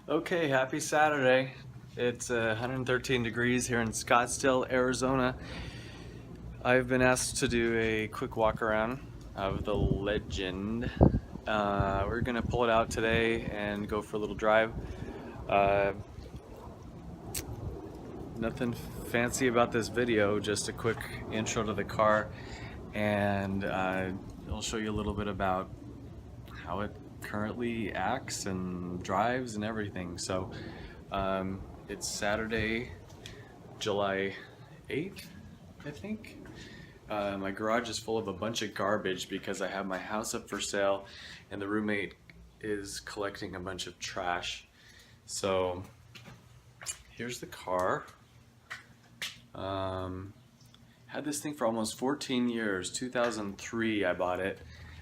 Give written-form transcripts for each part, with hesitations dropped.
Okay, happy Saturday. It's 113 degrees here in Scottsdale, Arizona. I've been asked to do a quick walk around of the Legend. We're gonna pull it out today and go for a little drive. Uh, Nothing fancy about this video, just a quick intro to the car, and I'll show you a little bit about how it currently acts and drives and everything. So it's Saturday, July 8th, I think. My garage is full of a bunch of garbage because I have my house up for sale and the roommate is collecting a bunch of trash. So here's the car. Had this thing for almost 14 years. 2003 I bought it.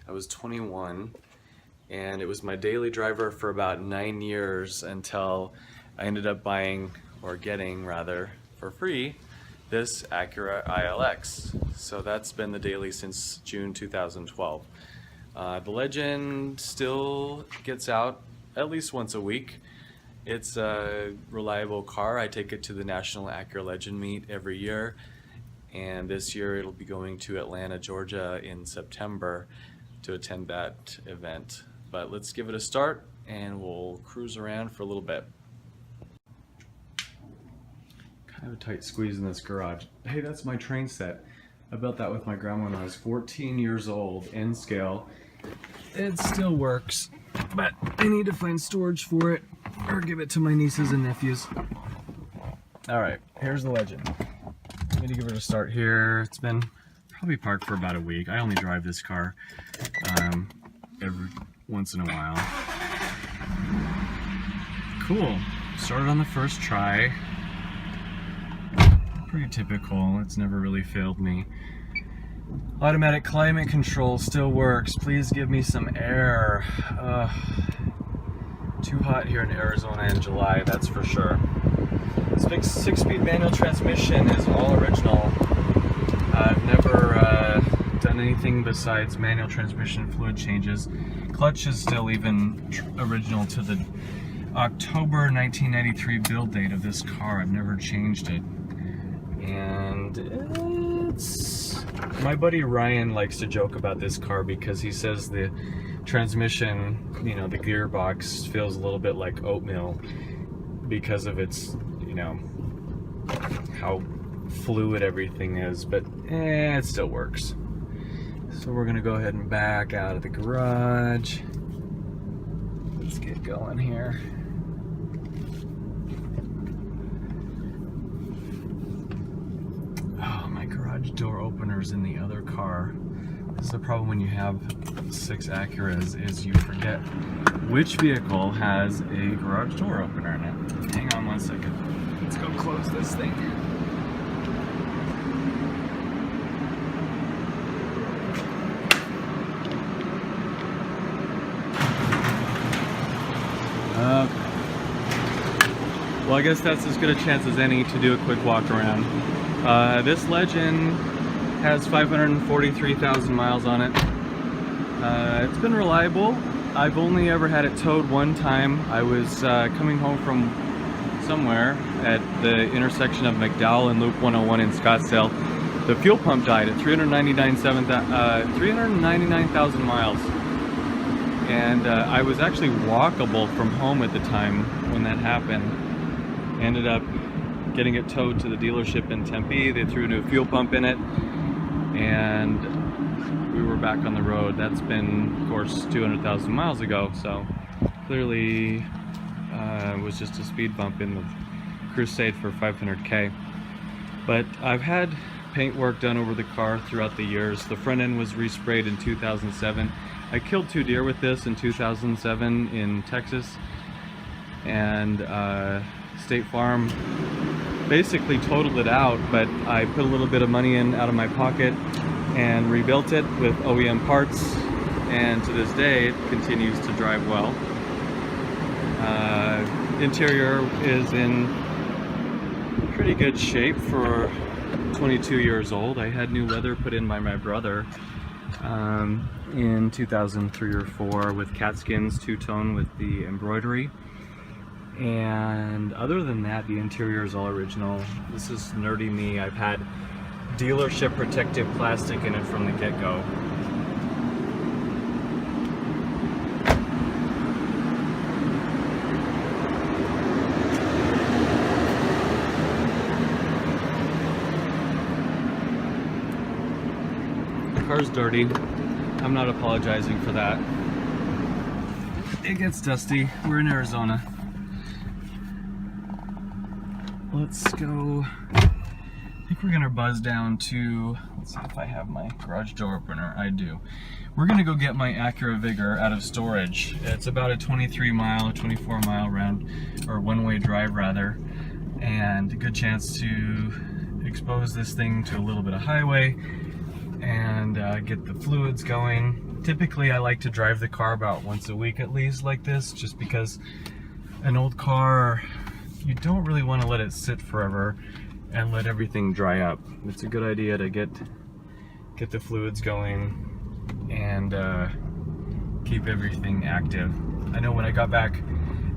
I was 21 and it was my daily driver for about 9 years until I ended up buying, or getting rather, for free, this Acura ILX. So that's been the daily since June 2012. The Legend still gets out at least once a week. It's a reliable car. I take it to the National Acura Legend meet every year, and this year it'll be going to Atlanta, Georgia in September to attend that event. But let's give it a start and we'll cruise around for a little bit. Kind of a tight squeeze in this garage. Hey, that's my train set. I built that with my grandma when I was 14 years old, in scale. It still works, but I need to find storage for it or give it to my nieces and nephews. Alright, here's the Legend. I'm gonna give it a start here. It's been probably parked for about a week. I only drive this car every once in a while. Cool. Started on the first try. Pretty typical. It's never really failed me. Automatic climate control still works. Please give me some air. Too hot here in Arizona in July, that's for sure. This big 6-speed manual transmission is all original. I've never done anything besides manual transmission fluid changes. Clutch is still even original to the October 1993 build date of this car. I've never changed it. And it's... My buddy Ryan likes to joke about this car because he says the transmission, you know, the gearbox feels a little bit like oatmeal because of its, you know, how fluid everything is, but it still works. So we're gonna go ahead and back out of the garage. Let's get going here. Oh, my garage door opener's in the other car. This is the problem when you have 6 Acuras, is you forget which vehicle has a garage door opener in it. Hang on one second. Let's go close this thing. Okay. Well, I guess that's as good a chance as any to do a quick walk around. This Legend has 543,000 miles on it. It's been reliable. I've only ever had it towed one time. I was coming home from somewhere at the intersection of McDowell and Loop 101 in Scottsdale. The fuel pump died at 399,000 miles. And I was actually walkable from home at the time when that happened. Ended up getting it towed to the dealership in Tempe. They threw a new fuel pump in it, and we were back on the road. That's been, of course, 200,000 miles ago, so clearly it was just a speed bump in the crusade for 500K. But I've had paint work done over the car throughout the years. The front end was resprayed in 2007. I killed 2 deer with this in 2007 in Texas, and State Farm basically totaled it out, but I put a little bit of money in out of my pocket and rebuilt it with OEM parts, and to this day it continues to drive well. Interior is in pretty good shape for 22 years old. I had new leather put in by my brother in 2003 or 4 with cat skins, two-tone with the embroidery. And other than that, the interior is all original. This is nerdy me. I've had dealership protective plastic in it from the get-go. The car's dirty. I'm not apologizing for that. It gets dusty. We're in Arizona. Let's go. I think we're gonna buzz down to, let's see if I have my garage door opener. I do. We're gonna go get my Acura Vigor out of storage. It's about a 24 mile round, or one-way drive rather, and a good chance to expose this thing to a little bit of highway and get the fluids going. Typically I like to drive the car about once a week at least like this, just because an old car, you don't really want to let it sit forever and let everything dry up. It's a good idea to get the fluids going and keep everything active. I know when I got back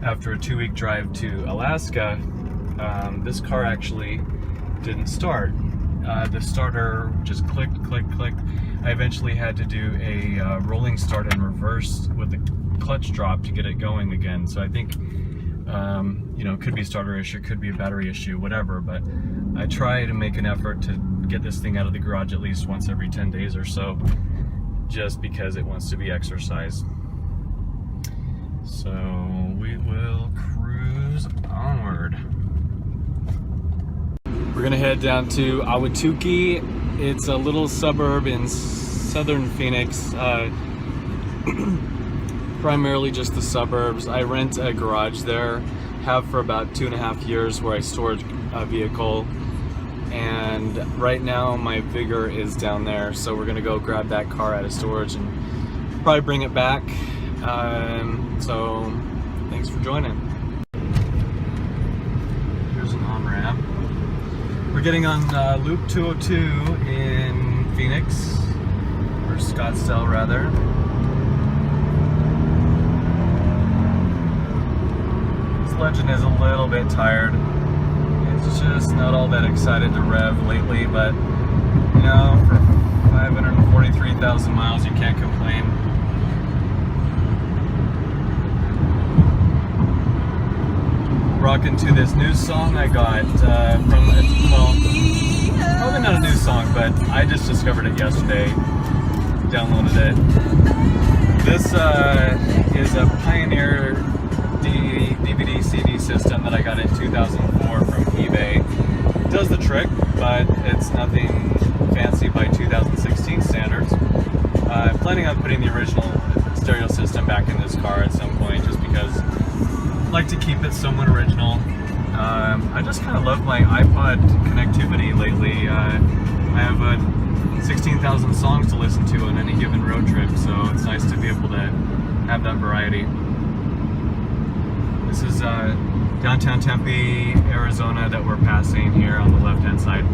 after a 2-week drive to Alaska, this car actually didn't start. The starter just clicked. I eventually had to do a rolling start in reverse with the clutch drop to get it going again. So I think, you know, it could be a starter issue, could be a battery issue, whatever, but I try to make an effort to get this thing out of the garage at least once every 10 days or so, just because it wants to be exercised. So we will cruise onward. We're gonna head down to Ahwatukee. It's a little suburb in southern Phoenix. Primarily just the suburbs. I rent a garage there, have for about 2.5 years, where I store a vehicle. And right now my Vigor is down there, so we're gonna go grab that car out of storage and probably bring it back. So thanks for joining. Here's an on-ramp. We're getting on Loop 202 in Phoenix, or Scottsdale rather. This Legend is a little bit tired. It's just not all that excited to rev lately, but you know, for 543,000 miles, you can't complain. Rocking to this new song I got from, well, probably not a new song, but I just discovered it yesterday, downloaded it. This is a Pioneer DVD CD system that I got in 2004 from eBay. It does the trick, but it's nothing fancy by 2016 standards. I'm planning on putting the original stereo system back in this car at some point, just because I like to keep it somewhat original. I just kind of love my iPod connectivity lately. I have 16,000 songs to listen to on any given road trip, so it's nice to be able to have that variety. This is downtown Tempe, Arizona that we're passing here on the left-hand side.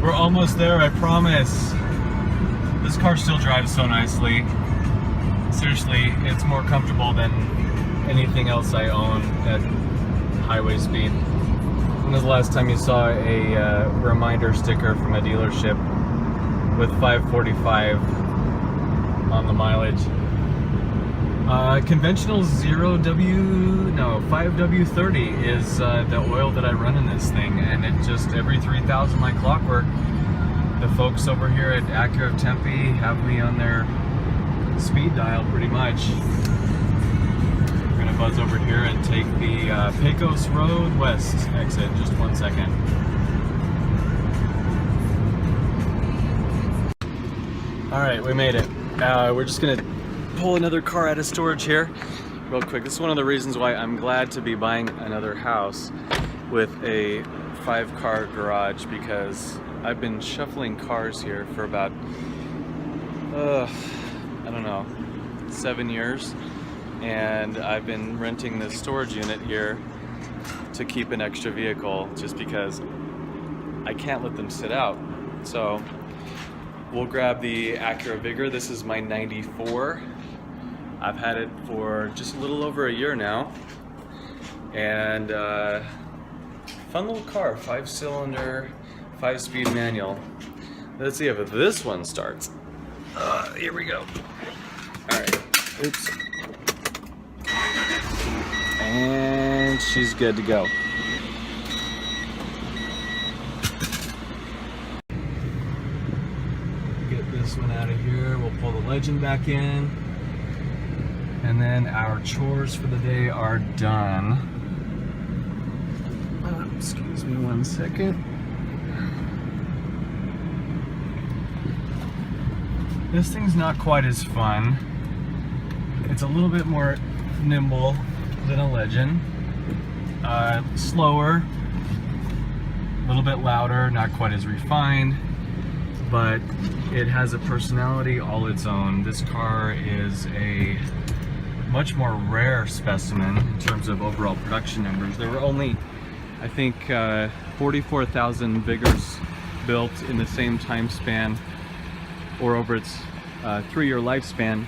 We're almost there, I promise. This car still drives so nicely. Seriously, it's more comfortable than anything else I own at highway speed. When was the last time you saw a reminder sticker from a dealership with 545 on the mileage? Conventional 5W30 is the oil that I run in this thing, and it just every 3,000 like clockwork. The folks over here at Acura of Tempe have me on their speed dial pretty much. We're gonna buzz over here and take the Pecos Road West exit. Just 1 second. All right, we made it. We're just gonna pull another car out of storage here real quick. This is one of the reasons why I'm glad to be buying another house with a 5-car garage, because I've been shuffling cars here for about I don't know, 7 years, and I've been renting this storage unit here to keep an extra vehicle, just because I can't let them sit out. So we'll grab the Acura Vigor. This is my 94 I've had it for just a little over a year now, and fun little car, 5-cylinder, 5-speed manual. Let's see if this one starts. Here we go. All right, oops. And she's good to go. Get this one out of here. We'll pull the Legend back in. And then our chores for the day are done. Excuse me 1 second. This thing's not quite as fun. It's a little bit more nimble than a Legend. Slower, a little bit louder, not quite as refined, but it has a personality all its own. This car is a much more rare specimen in terms of overall production numbers. There were only, I think, 44,000 Vigors built in the same time span, or over its 3-year lifespan,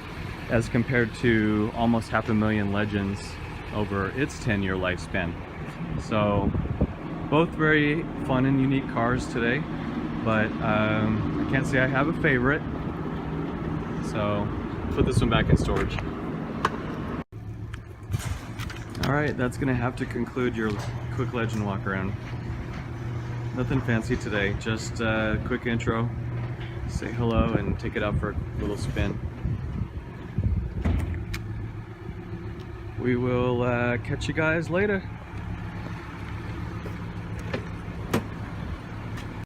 as compared to almost 500,000 Legends over its 10-year lifespan. So both very fun and unique cars today, but I can't say I have a favorite. So put this one back in storage. All right, that's gonna have to conclude your quick Legend walk around. Nothing fancy today, just a quick intro, say hello, and take it out for a little spin. We will catch you guys later.